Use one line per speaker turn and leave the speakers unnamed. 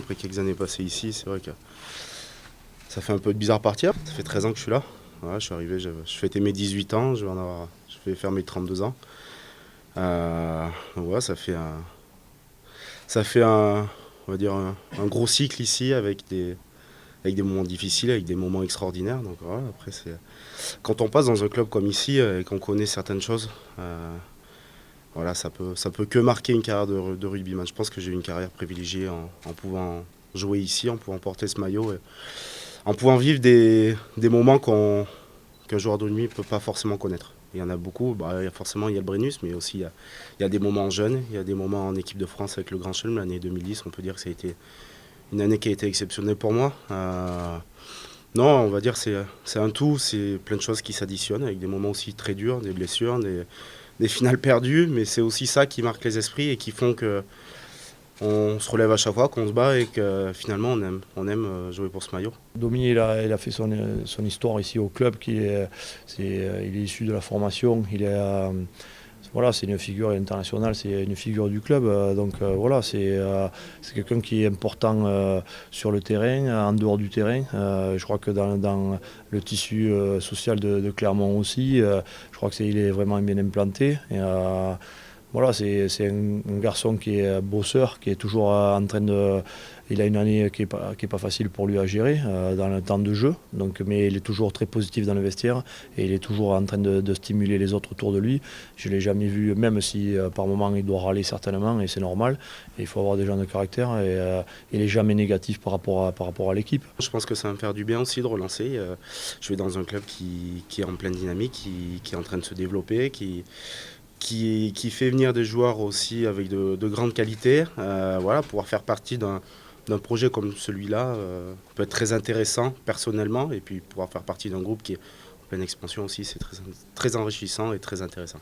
après quelques années passées ici, c'est vrai que ça fait un peu bizarre de partir. Ça fait 13 ans que je suis là. Voilà, je suis arrivé, je fêtais mes 18 ans, je vais faire mes 32 ans. Donc voilà, ça fait on va dire un gros cycle ici avec des moments difficiles, avec des moments extraordinaires. Donc voilà, après, quand on passe dans un club comme ici et qu'on connaît certaines choses, voilà, ça peut que marquer une carrière de rugbyman. Je pense que j'ai eu une carrière privilégiée en pouvant jouer ici, en pouvant porter ce maillot, et en pouvant vivre des moments qu'un joueur de rugby ne peut pas forcément connaître. Il y en a beaucoup, forcément il y a le Brennus, mais aussi il y a des moments jeunes, il y a des moments en équipe de France avec le Grand Chelem, l'année 2010, on peut dire que ça a été une année qui a été exceptionnelle pour moi. Non, on va dire que c'est un tout, c'est plein de choses qui s'additionnent, avec des moments aussi très durs, des blessures, des finales perdues, mais c'est aussi ça qui marque les esprits et qui font que on se relève à chaque fois, qu'on se bat et que finalement on aime jouer pour ce maillot.
Domi, il a fait son histoire ici au club, il est issu de la formation, voilà, c'est une figure internationale, c'est une figure du club, voilà, c'est quelqu'un qui est important sur le terrain, en dehors du terrain. Je crois que dans le tissu social de Clermont aussi, je crois qu'il est vraiment bien implanté. Voilà, c'est un garçon qui est bosseur, qui est toujours en train de. Il a une année qui est pas facile pour lui à gérer dans le temps de jeu, mais il est toujours très positif dans le vestiaire et il est toujours en train de stimuler les autres autour de lui. Je ne l'ai jamais vu, même si par moment il doit râler certainement, et c'est normal. Et il faut avoir des gens de caractère et il n'est jamais négatif par rapport à l'équipe.
Je pense que ça va me faire du bien aussi de relancer. Je vais dans un club qui est en pleine dynamique, qui est en train de se développer, qui fait venir des joueurs aussi avec de grandes qualités. Voilà, pouvoir faire partie d'un projet comme celui-là peut être très intéressant personnellement, et puis pouvoir faire partie d'un groupe qui est en pleine expansion aussi, c'est très enrichissant et très intéressant.